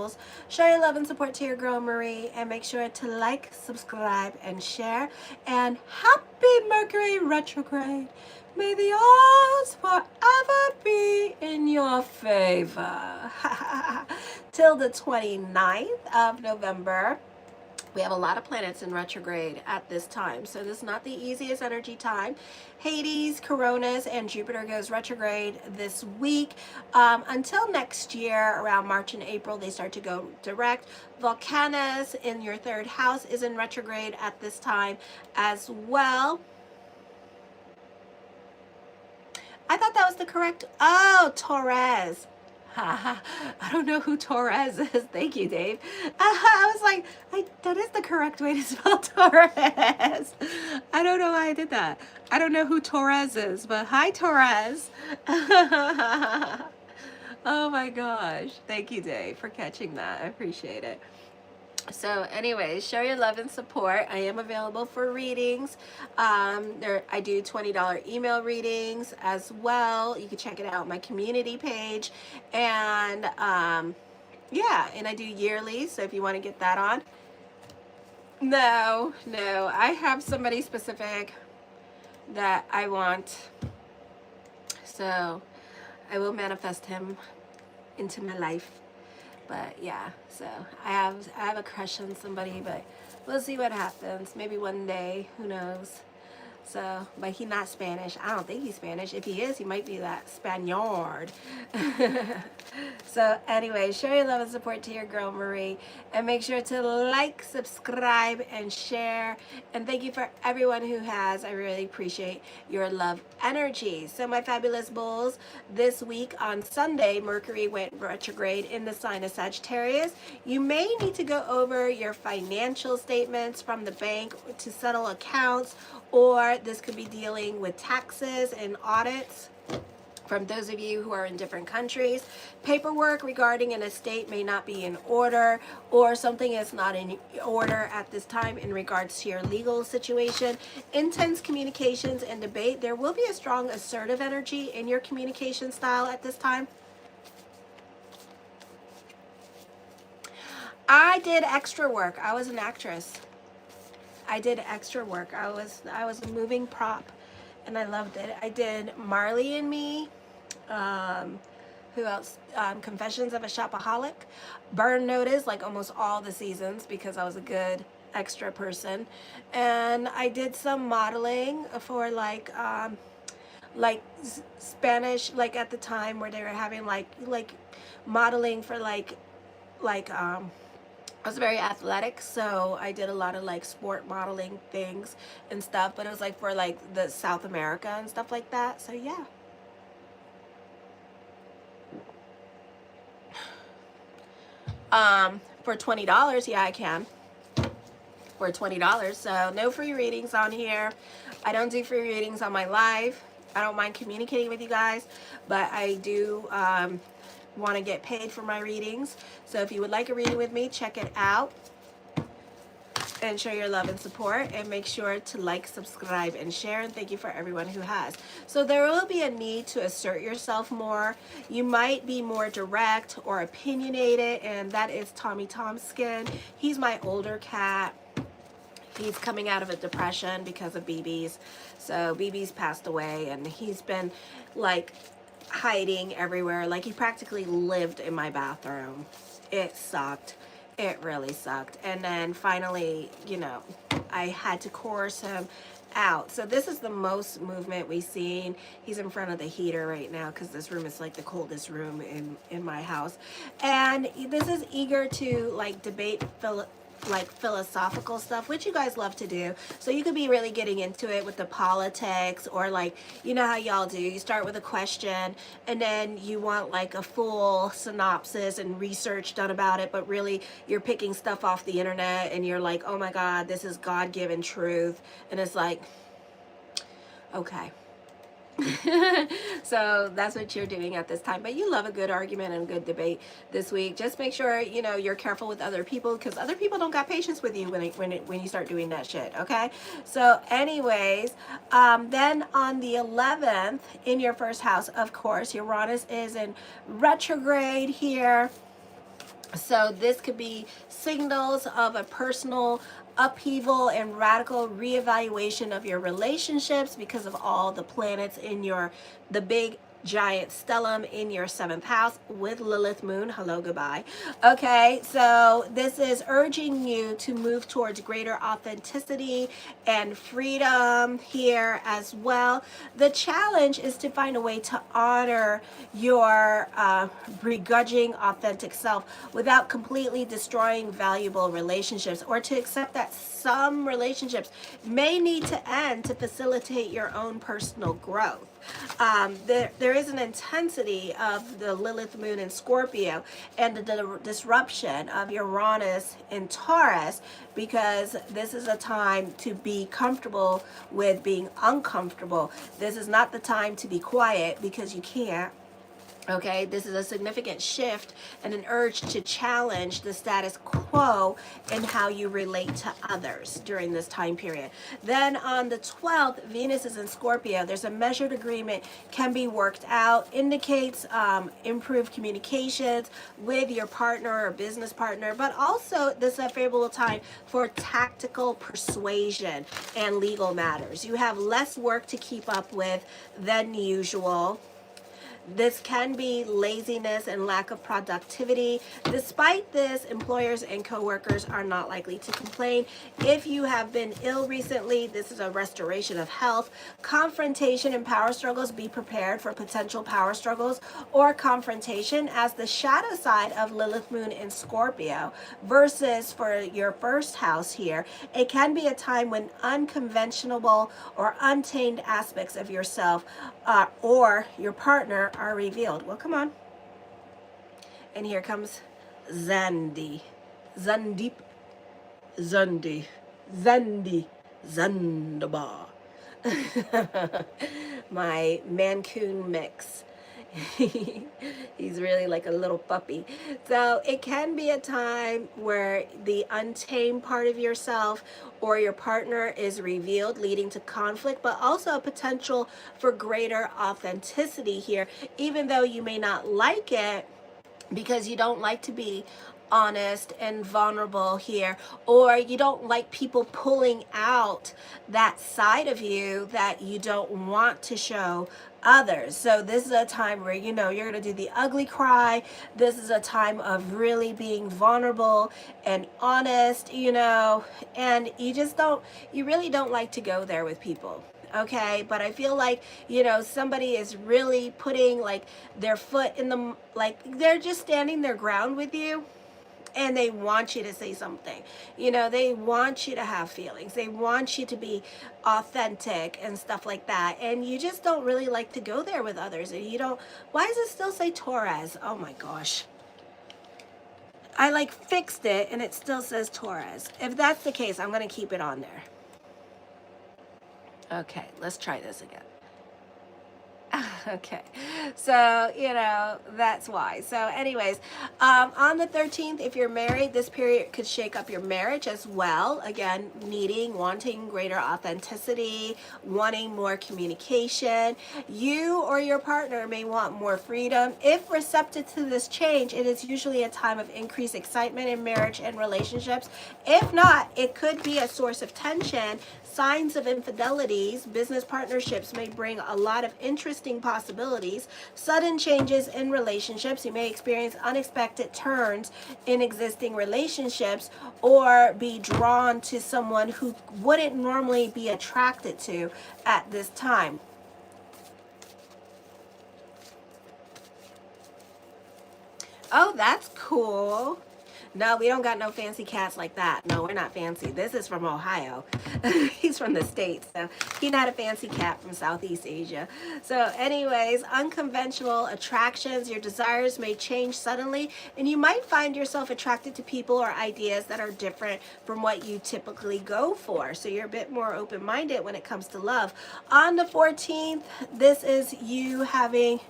Bulls. Show your love and support to your girl Marie, and make sure to like, subscribe, and share. And happy Mercury retrograde. May the odds forever be in your favor. Till the 29th of November. We have a lot of planets in retrograde at this time, so this is not the easiest energy time. Hades, Coronas, and Jupiter goes retrograde this week. Until next year, around March and April, they start to go direct. Volcanus in your third house is in retrograde at this time as well. I thought that was the correct, oh, Taurus. I don't know who Torres is. Thank you, Dave. I was like, that is the correct way to spell Torres. I don't know why I did that. I don't know who Torres is, but hi, Torres. Oh my gosh. Thank you, Dave, for catching that. I appreciate it. So anyways, show your love and support. I am available for readings. I do $20 email readings as well. You can check it out on my community page. And yeah, and I do yearly, so if you want to get that on. No, I have somebody specific that I want. So I will manifest him into my life. But yeah, so I have a crush on somebody, but we'll see what happens. Maybe one day, who knows. So, but he's not Spanish. I don't think he's Spanish. If he is, he might be that Spaniard. So anyway, show your love and support to your girl Marie, and make sure to like, subscribe, and share. And thank you for everyone who has. I really appreciate your love energy. So my fabulous bulls, this week on Sunday, Mercury went retrograde in the sign of Sagittarius. You may need to go over your financial statements from the bank to settle accounts, or this could be dealing with taxes and audits. From those of you who are in different countries, paperwork regarding an estate may not be in order, or something is not in order at this time in regards to your legal situation. Intense communications and debate. There will be a strong assertive energy in your communication style at this time. I did extra work. I was an actress. I did extra work. I was a moving prop, and I loved it. I did Marley and Me. Who else? Confessions of a Shopaholic. Burn Notice, like almost all the seasons, because I was a good extra person. And I did some modeling for like Spanish, like at the time where they were having like modeling for I was very athletic, so I did a lot of like sport modeling things and stuff, but it was like for like the South America and stuff like that. So yeah. For $20, yeah, I can. For $20, so no free readings on here. I don't do free readings on my live. I don't mind communicating with you guys, but I do want to get paid for my readings. So if you would like a reading with me, check it out and show your love and support, and make sure to like, subscribe, and share. And thank you for everyone who has. So there will be a need to assert yourself more. You might be more direct or opinionated, and that is Tommy Tomskin. He's my older cat. He's coming out of a depression because of BB's. So BB's passed away, and he's been like hiding everywhere. Like he practically lived in my bathroom. It sucked. It really sucked. And then finally, you know, I had to coerce him out. So this is the most movement we've seen. He's in front of the heater right now because this room is like the coldest room in my house. And this is eager to like debate like philosophical stuff, which you guys love to do. So you could be really getting into it with the politics, or like, you know how y'all do, you start with a question and then you want like a full synopsis and research done about it, but really you're picking stuff off the internet and you're like, oh my god, this is God-given truth. And it's like, okay. So that's what you're doing at this time. But you love a good argument and a good debate this week. Just make sure, you know, you're careful with other people, because other people don't got patience with you when you start doing that shit. Okay. So anyways, then on the 11th in your first house, of course, Uranus is in retrograde here. So this could be signals of a personal upheaval and radical reevaluation of your relationships because of all the planets in the big giant stellium in your 7th house with Lilith moon. Hello, goodbye. Okay, so this is urging you to move towards greater authenticity and freedom here as well. The challenge is to find a way to honor your begrudging authentic self without completely destroying valuable relationships, or to accept that some relationships may need to end to facilitate your own personal growth. There is an intensity of the Lilith moon in Scorpio and the disruption of Uranus in Taurus, because this is a time to be comfortable with being uncomfortable. This is not the time to be quiet because you can't. Okay, this is a significant shift and an urge to challenge the status quo in how you relate to others during this time period. Then on the 12th, Venus is in Scorpio. There's a measured agreement can be worked out, indicates improved communications with your partner or business partner, but also this is a favorable time for tactical persuasion and legal matters. You have less work to keep up with than usual. This can be laziness and lack of productivity. Despite this, employers and coworkers are not likely to complain. If you have been ill recently, this is a restoration of health. Confrontation and power struggles, be prepared for potential power struggles or confrontation as the shadow side of Lilith moon in Scorpio versus for your first house here. It can be a time when unconventional or untamed aspects of yourself or your partner are revealed. Well, come on. And here comes Zandi. Zandip. Zandi. Zandi. Zandabar. My Mancoon mix. He's really like a little puppy. So it can be a time where the untamed part of yourself or your partner is revealed, leading to conflict, but also a potential for greater authenticity here, even though you may not like it because you don't like to be honest and vulnerable here, or you don't like people pulling out that side of you that you don't want to show others. So this is a time where you're going to do the ugly cry. This is a time of really being vulnerable and honest, and you really don't like to go there with people. Okay, but I feel like somebody is really putting like their foot in the, like they're just standing their ground with you, and they want you to say something. They want you to have feelings. They want you to be authentic and stuff like that. And you just don't really like to go there with others. And why does it still say Taurus? Oh my gosh. I fixed it and it still says Taurus. If that's the case, I'm going to keep it on there. Okay, let's try this again. Okay, so that's why. So anyways, on the 13th, if you're married, this period could shake up your marriage as well. Again, wanting greater authenticity, wanting more communication. You or your partner may want more freedom. If receptive to this change, it is usually a time of increased excitement in marriage and relationships. If not, it could be a source of tension. Signs of infidelities, business partnerships may bring a lot of interesting possibilities. Sudden changes in relationships. You may experience unexpected turns in existing relationships or be drawn to someone who wouldn't normally be attracted to at this time. Oh, that's cool. No, we don't got no fancy cats like that. No, we're not fancy. This is from Ohio. He's from the States, so he's not a fancy cat from Southeast Asia. So anyways, unconventional attractions. Your desires may change suddenly, and you might find yourself attracted to people or ideas that are different from what you typically go for. So you're a bit more open-minded when it comes to love. On the 14th, this is you having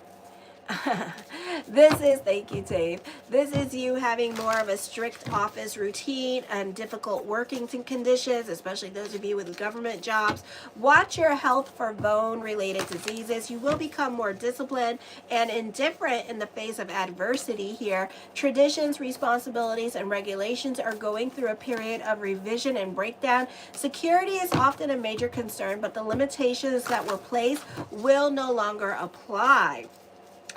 This is, thank you, Dave. This is you having more of a strict office routine and difficult working conditions, especially those of you with government jobs. Watch your health for bone-related diseases. You will become more disciplined and indifferent in the face of adversity here. Traditions, responsibilities, and regulations are going through a period of revision and breakdown. Security is often a major concern, but the limitations that were placed will no longer apply.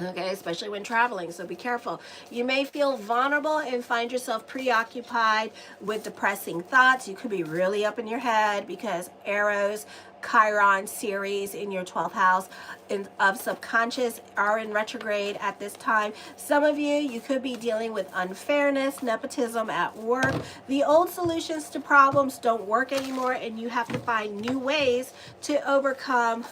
Okay, especially when traveling, so be careful. You may feel vulnerable and find yourself preoccupied with depressing thoughts. You could be really up in your head because Eros, Chiron series in your 12th house of subconscious are in retrograde at this time. Some of you could be dealing with unfairness, nepotism at work. The old solutions to problems don't work anymore, and you have to find new ways to overcome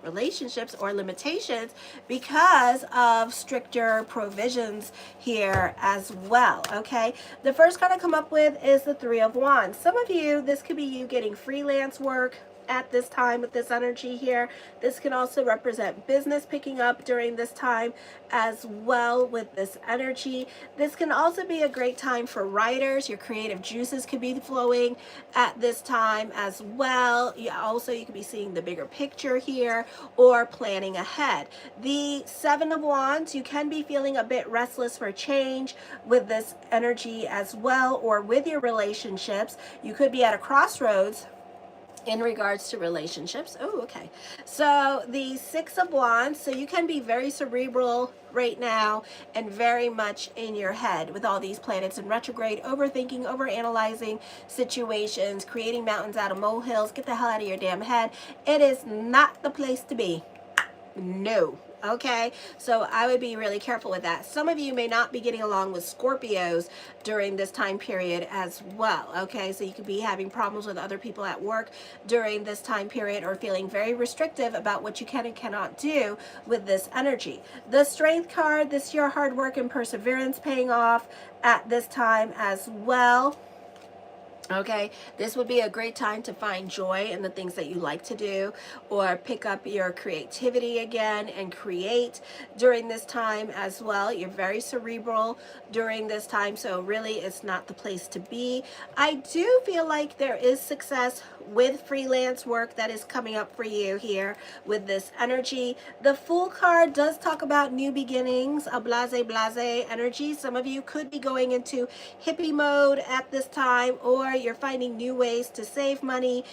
relationships or limitations because of stricter provisions here as well. Okay, the first card I come up with is the Three of Wands. Some of you, this could be you getting freelance work at this time with this energy here. This can also represent business picking up during this time as well with this energy. This can also be a great time for writers. Your creative juices could be flowing at this time as well. You could be seeing the bigger picture here or planning ahead. The Seven of Wands, you can be feeling a bit restless for change with this energy as well, or with your relationships. You could be at a crossroads in regards to relationships. Oh, okay. So the Six of Wands, so you can be very cerebral right now and very much in your head with all these planets in retrograde, overthinking, overanalyzing situations, creating mountains out of molehills. Get the hell out of your damn head. It is not the place to be. No. Okay, so I would be really careful with that. Some of you may not be getting along with Scorpios during this time period as well. Okay, so you could be having problems with other people at work during this time period, or feeling very restrictive about what you can and cannot do with this energy. The Strength card, this is your hard work and perseverance paying off at this time as well. Okay, this would be a great time to find joy in the things that you like to do, or pick up your creativity again and create during this time as well. You're very cerebral during this time, so really it's not the place to be. I do feel like there is success with freelance work that is coming up for you here with this energy. The Fool card does talk about new beginnings, a blase energy. Some of you could be going into hippie mode at this time, or you're finding new ways to save money,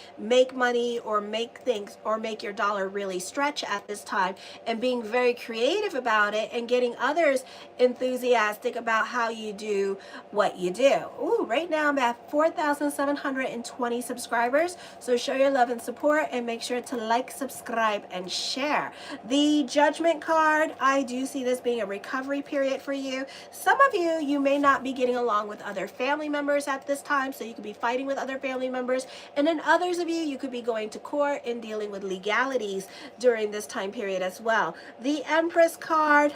or make things, or make your dollar really stretch at this time, and being very creative about it and getting others enthusiastic about how you do what you do. Ooh, right now I'm at 4,720 subscribers, so show your love and support and make sure to like, subscribe, and share. The Judgment card, I do see this being a recovery period for you. Some of you may not be getting along with other family members at this time, so you could be fighting with other family members, and then others of you could be going to court and dealing with legalities during this time period as well. The Empress card,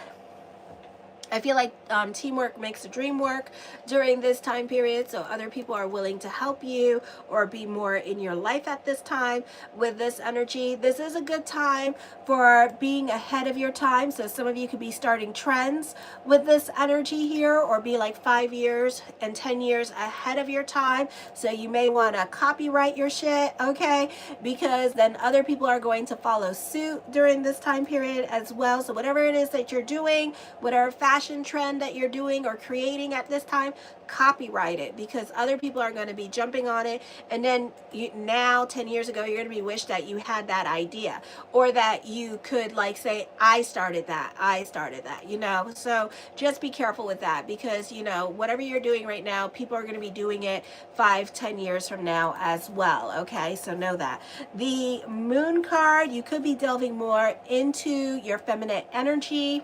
I feel like teamwork makes the dream work during this time period, so other people are willing to help you or be more in your life at this time with this energy. This is a good time for being ahead of your time, so some of you could be starting trends with this energy here, or be like 5 years and 10 years ahead of your time. So you may want to copyright your shit, okay, because then other people are going to follow suit during this time period as well. So whatever it is that you're doing, whatever fashion trend that you're doing or creating at this time, copyright it, because other people are going to be jumping on it, and then now 10 years ago you're going to be wish that you had that idea, or that you could like say, I started that, you know. So just be careful with that, because you know, whatever you're doing right now, people are going to be doing it 5-10 years from now as well. Okay, so know that. The Moon card, you could be delving more into your feminine energy.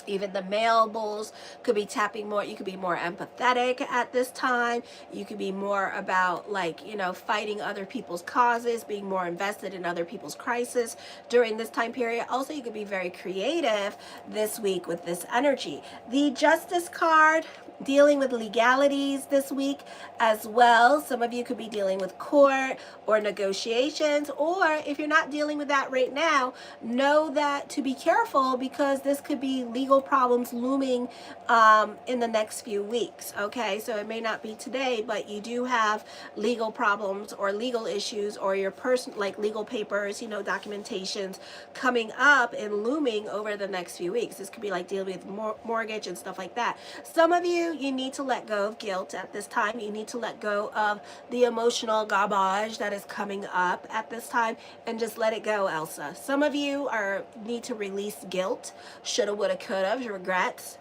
Even the male bulls could be tapping more. You could be more empathetic at this time. You could be more about, like, you know, fighting other people's causes, being more invested in other people's crisis during this time period. Also, you could be very creative this week with this energy. The Justice card, dealing with legalities this week as well. Some of you could be dealing with court or negotiations, or if you're not dealing with that right now, know that to be careful, because this could be legal problems looming in the next few weeks. Okay, so it may not be today, but you do have legal problems or legal issues, or your person, like legal papers, you know, documentations coming up and looming over the next few weeks. This could be like dealing with mortgage and stuff like that. Some of you need to let go of guilt at this time. You need to let go of the emotional garbage that is coming up at this time, and just let it go, Elsa. Some of you need to release guilt, shoulda, woulda, coulda, regrets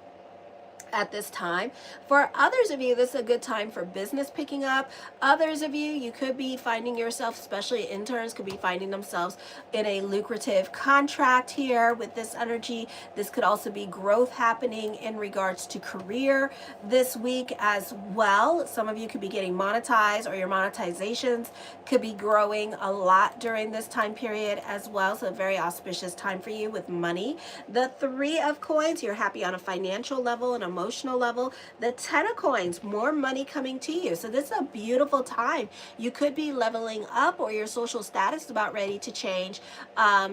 at this time. For others of you, this is a good time for business picking up. Others of you, you could be finding yourself, especially interns, could be finding themselves in a lucrative contract here with this energy. This could also be growth happening in regards to career this week as well. Some of you could be getting monetized, or your monetizations could be growing a lot during this time period as well. So a very auspicious time for you with money. The Three of Coins, you're happy on a financial level and emotional level. The Ten of Coins, more money coming to you. So this is a beautiful time. You could be leveling up, or your social status is about ready to change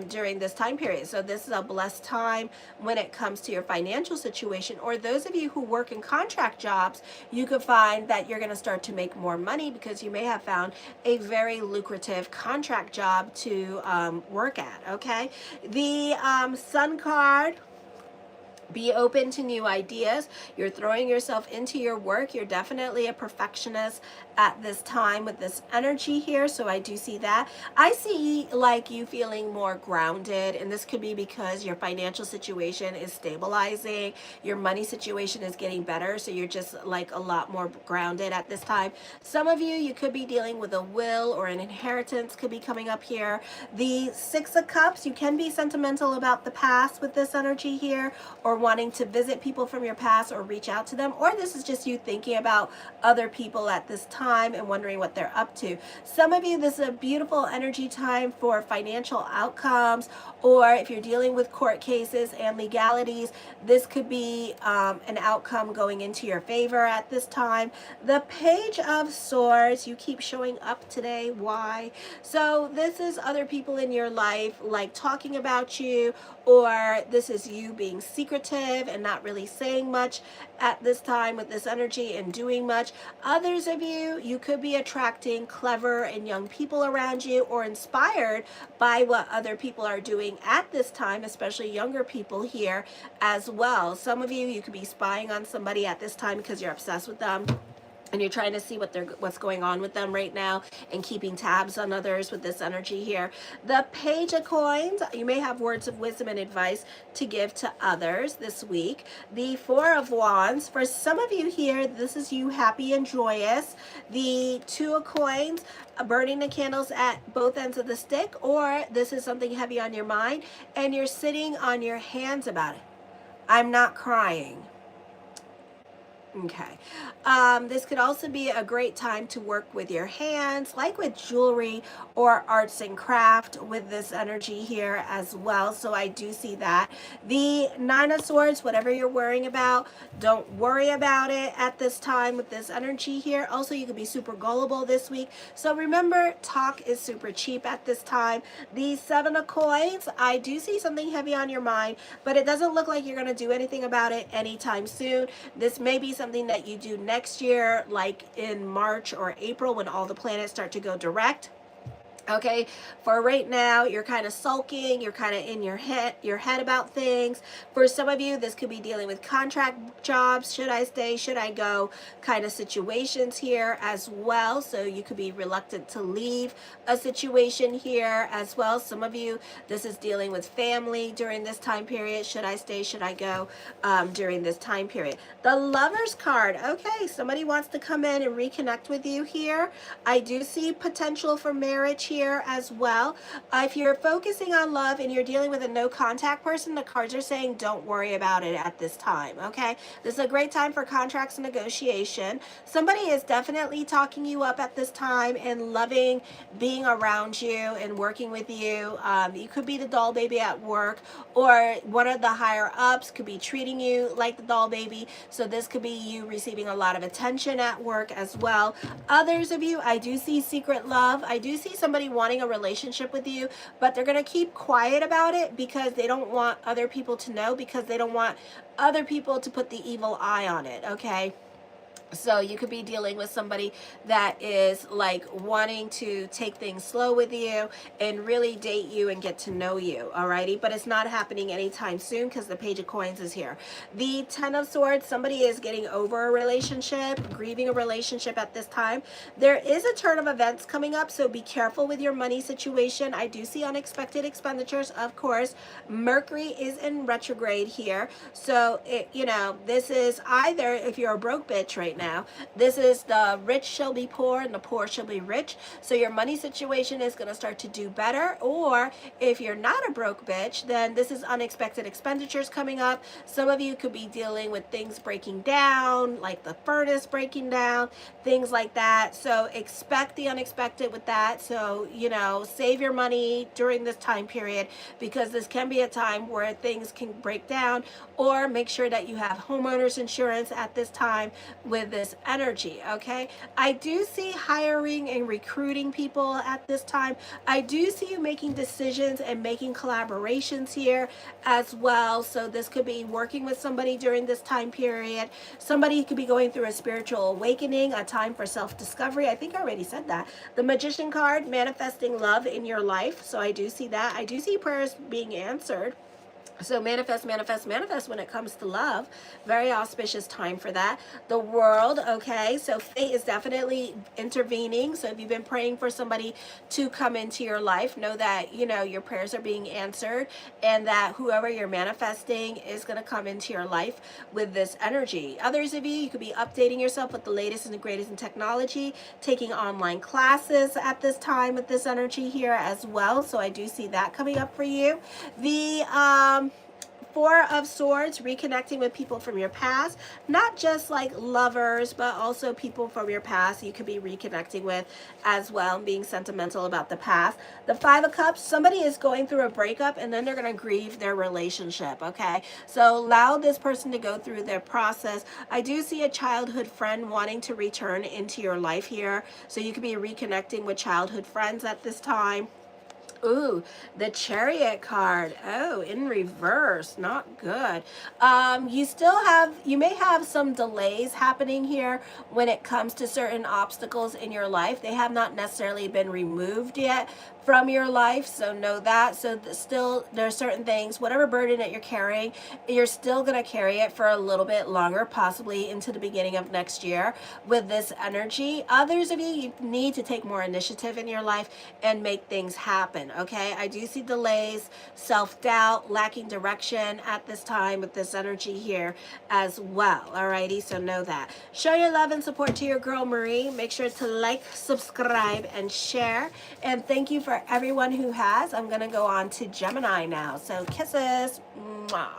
during this time period. So this is a blessed time when it comes to your financial situation. Or those of you who work in contract jobs, you could find that you're going to start to make more money, because you may have found a very lucrative contract job to work at. Okay, the Sun card, be open to new ideas. You're throwing yourself into your work. You're definitely a perfectionist at this time with this energy here. So I do see that. I see like you feeling more grounded, and this could be because your financial situation is stabilizing. Your money situation is getting better. So you're just like a lot more grounded at this time. Some of you, you could be dealing with a will or an inheritance could be coming up here. The Six of Cups, you can be sentimental about the past with this energy here, or wanting to visit people from your past or reach out to them, or this is just you thinking about other people at this time and wondering what they're up to. Some of you, this is a beautiful energy time for financial outcomes, or if you're dealing with court cases and legalities, this could be an outcome going into your favor at this time. The Page of Swords, you keep showing up today. Why? So this is other people in your life like talking about you, or this is you being secretive and not really saying much at this time with this energy and doing much. Others of you, you could be attracting clever and young people around you, or inspired by what other people are doing at this time, especially younger people here as well. Some of you, you could be spying on somebody at this time because you're obsessed with them, and you're trying to see what's going on with them right now, and keeping tabs on others with this energy here. The Page of Coins, you may have words of wisdom and advice to give to others this week. The Four of Wands, for some of you here, this is you happy and joyous. The Two of Coins, burning the candles at both ends of the stick, or this is something heavy on your mind and you're sitting on your hands about it. I'm not crying. Okay. This could also be a great time to work with your hands, like with jewelry or arts and craft with this energy here as well. So I do see that. The Nine of Swords, whatever you're worrying about, don't worry about it at this time with this energy here. Also, you could be super gullible this week. So remember, talk is super cheap at this time. The Seven of Coins, I do see something heavy on your mind, but it doesn't look like you're going to do anything about it anytime soon. This may be something that you do next year, like in March or April, when all the planets start to go direct. Okay, for right now, you're kind of sulking, you're kind of in your head about things. For some of you, this could be dealing with contract jobs, should I stay, should I go, kind of situations here as well. So you could be reluctant to leave a situation here as well. Some of you, this is dealing with family during this time period. Should I stay, should I go during this time period? The Lover's card, okay, somebody wants to come in and reconnect with you here. I do see potential for marriage here as well. If you're focusing on love and you're dealing with a no contact person, the cards are saying don't worry about it at this time, okay? This is a great time for contracts and negotiation. Somebody is definitely talking you up at this time and loving being around you and working with you. You could be the doll baby at work, or one of the higher ups could be treating you like the doll baby. So this could be you receiving a lot of attention at work as well. Others of you, I do see secret love. I do see somebody wanting a relationship with you, but they're going to keep quiet about it because they don't want other people to know, because they don't want other people to put the evil eye on it, okay? So you could be dealing with somebody that is like wanting to take things slow with you and really date you and get to know you, alrighty? But it's not happening anytime soon because the Page of Coins is here. The Ten of Swords, somebody is getting over a relationship, grieving a relationship at this time. There is a turn of events coming up, so be careful with your money situation. I do see unexpected expenditures, of course. Mercury is in retrograde here. So, this is either, if you're a broke bitch right now, this is the rich shall be poor and the poor shall be rich. So your money situation is going to start to do better. Or if you're not a broke bitch, then this is unexpected expenditures coming up. Some of you could be dealing with things breaking down, like the furnace breaking down, things like that. So expect the unexpected with that. So, save your money during this time period, because this can be a time where things can break down. Or make sure that you have homeowners insurance at this time with this energy, okay? I do see hiring and recruiting people at this time. I do see you making decisions and making collaborations here as well. So this could be working with somebody during this time period. Somebody could be going through a spiritual awakening, a time for self-discovery. I think I already said that. The Magician card, manifesting love in your life. So I do see that. I do see prayers being answered. So manifest, manifest, manifest when it comes to love. Very auspicious time for that. The World, okay? So fate is definitely intervening. So if you've been praying for somebody to come into your life, know that, your prayers are being answered, and that whoever you're manifesting is going to come into your life with this energy. Others of you could be updating yourself with the latest and the greatest in technology, taking online classes at this time with this energy here as well. So I do see that coming up for you. The Four of Swords, reconnecting with people from your past, not just like lovers, but also people from your past you could be reconnecting with as well, being sentimental about the past. The Five of Cups, somebody is going through a breakup and then they're going to grieve their relationship, okay? So allow this person to go through their process. I do see a childhood friend wanting to return into your life here, so you could be reconnecting with childhood friends at this time. Ooh, the Chariot card. Oh, in reverse. Not good. You may have some delays happening here when it comes to certain obstacles in your life. They have not necessarily been removed yet from your life, so know that. So still, there are certain things, whatever burden that you're carrying, you're still going to carry it for a little bit longer, possibly into the beginning of next year with this energy. Others of you need to take more initiative in your life and make things happen, okay? I do see delays, self-doubt, lacking direction at this time with this energy here as well, alrighty? So know that. Show your love and support to your girl Marie. Make sure to like, subscribe, and share. And thank you for everyone who has. I'm going to go on to Gemini now. So kisses. Mwah.